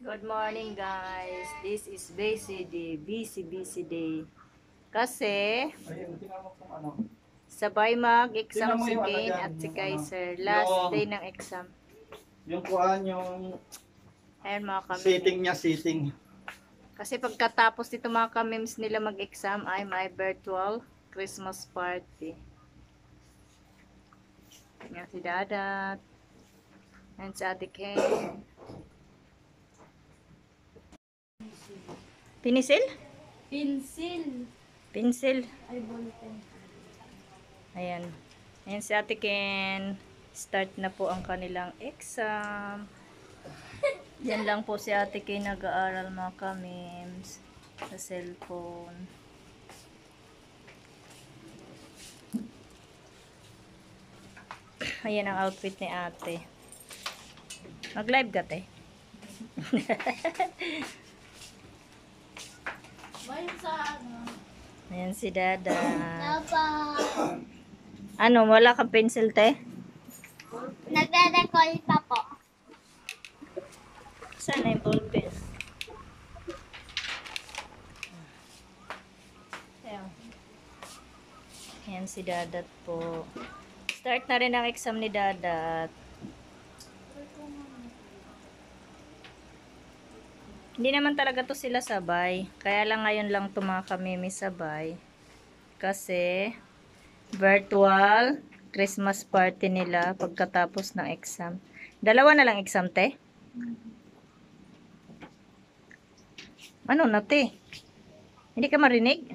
Good morning guys. This is busy day. Busy day. Kasi sabay mag-exam si Kane at si Kaiser. Last day ng exam. Yung kuhaan yung Ayan mga sitting kamims. niya, sitting. Kasi pagkatapos dito mga kamims nila mag-exam ay may virtual Christmas party. Ayan si Dadat. Ayan si Ate Kane. Pinisil? Pencil. Ay, ballpen. Ayan. Ayan si Ate Ken. Start na po ang kanilang exam. Yan lang po si Ate Ken nag-aaral mga kamims sa cellphone. Ayan ang outfit ni Ate. Mag-live ka, te. Bayan sa ano? Ayan si Dada. Napa. Ano, wala kang pencil, te? Nagdadecol pa po. Saan na yung ballpen? Ayan. Ayan si Dadat po. Start na rin ang exam ni Dadat. Hindi naman talaga to sila sabay. Kaya lang ngayon lang to mga kamimi sabay. Kasi virtual Christmas party nila pagkatapos ng exam. Dalawa na lang exam, te? Ano na, te? Hindi ka marinig?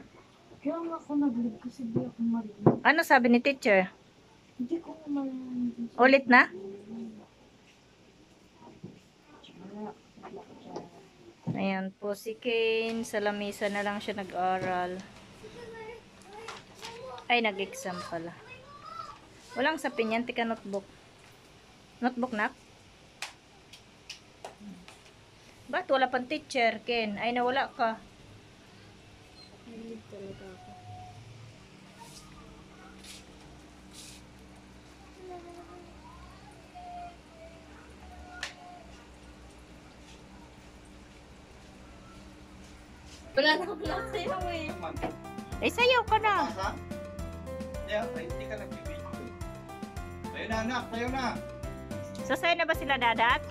Kaya nga ako nag-live kasi di ako marinig. Ano sabi ni teacher? Hindi ko marinig. Ulit na? Ayan po si Kane. Sa lamisa na lang siya nag-aral. Ay, nag-exam pala. Walang sapin yan. Tika notebook. Notebook na? Ba't wala pang teacher, Ken? Ay, nawala ka. Nag-live talaga ako. Wala na akong klase yung eh. Ay, sayaw ka na. Asa? Yeah, hindi ka nag-video. Tayo na anak, tayo na. So, sayo na ba sila, Dadat?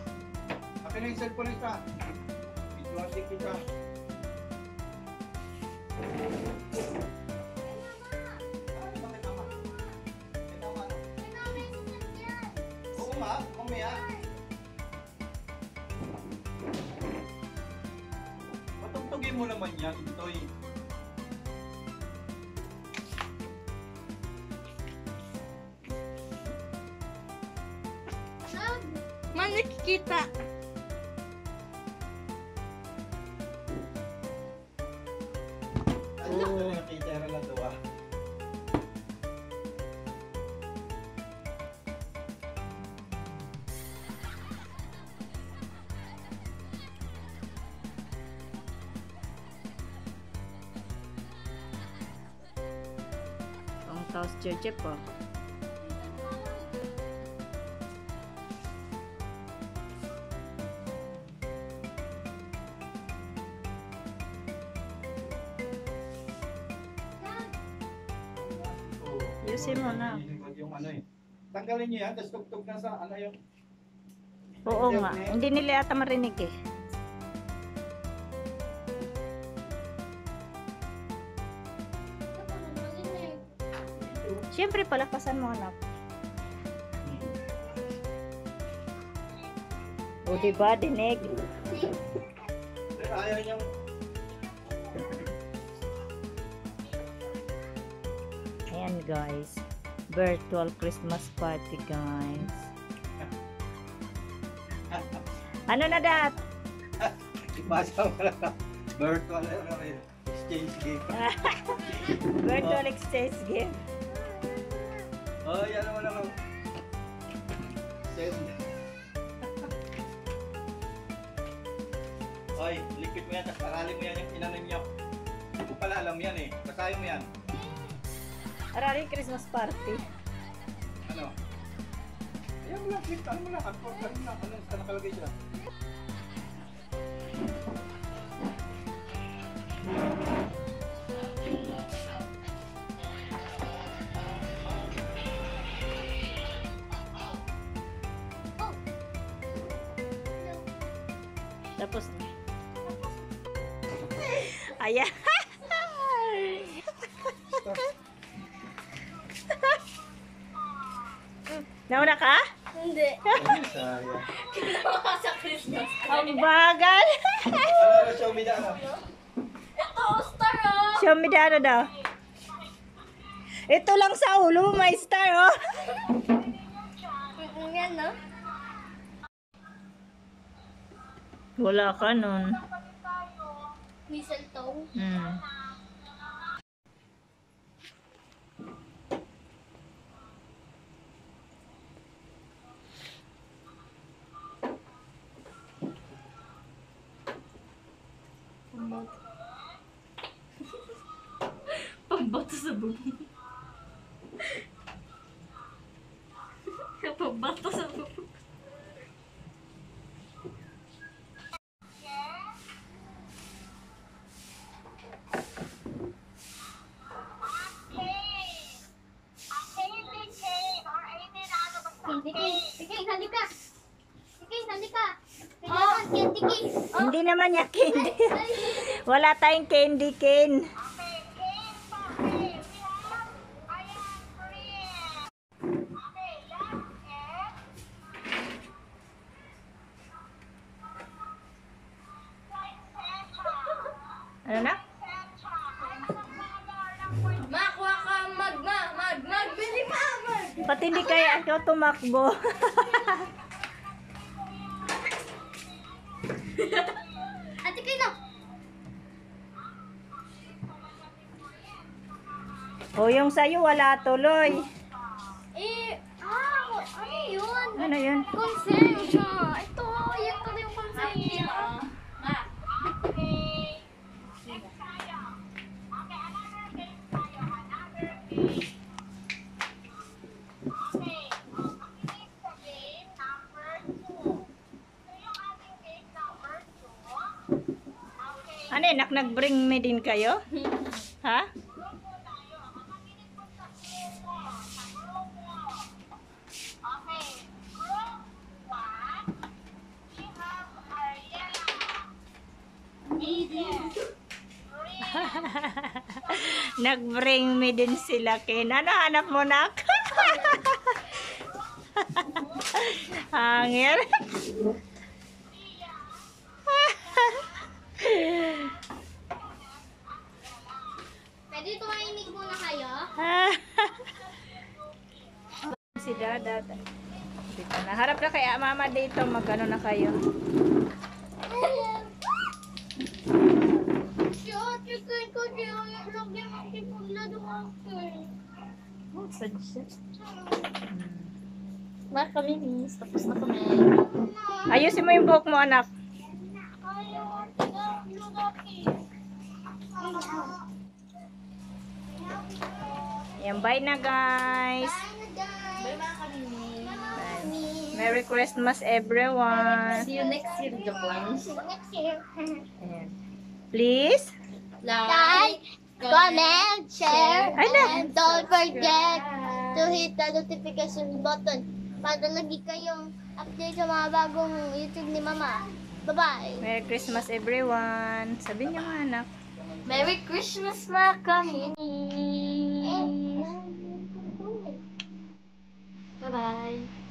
Akin na yung cellphone ito. Video kita. Oo nga, mamaya. Patugtugin mo naman yan, Intoy. Man, nakikita. Ano ko na nakitera na to ah. Ang taos cheche po. Ayusin mo na. Yung ano eh. Tanggalin niyo yan, tapos tugtog na sa ano yung... Oo nga. Hindi nila yata marinig eh. Siyempre, palakasan mo anak. O diba, dinig? Ayaw niyang... Ayan guys. Virtual Christmas party guys. Ano na dat? Basa mo lang. Virtual exchange game. Virtual exchange game. Oh, yan naman ako. Send. Oy, liquid mo yan, tapos aralin mo yan yung inanin nyo. Hindi ko pala alam yan eh. Basahin mo yan. Araring Christmas party. Ano? Ayan mo lang, click. Ano mo lang, unfortunate na. Ano nakalagay dyan? Tapos, ayan. Nauna ka? Hindi. Sayang. Ginawa sa Christmas. Ang bagal. Ano, show me the ano? Ito, star oh! Show me the ano daw. Ito lang sa ulo mo, may star, oh. Yan, no? Wala ka nun. Mistletoe. Hmm. Pambato sa bubong. Pambato sa bubong. Sige, halika. Sige, halika. Kailangan candy cane. Hindi naman niya candy. Wala tayong candy cane. Ano na? Makuha ka, bili pa, Pati hindi kaya ikaw tumakbo. Ate Kino. O yung sa'yo wala tuloy. Ano yun? Ano yun? Konsensya. Ito, yan pala yung konsensya. Ano yun? Nag-bring me din kayo? Ha? Nag-bring me din sila, Ken. Ano hanap mo, nak? Hangir. Pwede tumahimik muna kayo? Si Dada. Dito na. Harap na kaya mama dito. Magano na kayo. Shot, you can go down yung lagyan ng tipula ng actor. Baka kami, miss. Tapos na kami. Ayusin mo yung buhok mo, anak. Ayaw, lugaki. Yan, bye na, guys. Bye mga kami, miss. Merry Christmas, everyone. See you next year, Japan. Next year. Ayan. Please. Like, Comment, share, Ay, na. and don't forget to hit the notification button para lagi kayong update sa mga bagong YouTube ni Mama. Bye-bye! Merry Christmas, everyone. Sabihin niyo nga, anak. Merry Christmas mga kami. Bye-bye.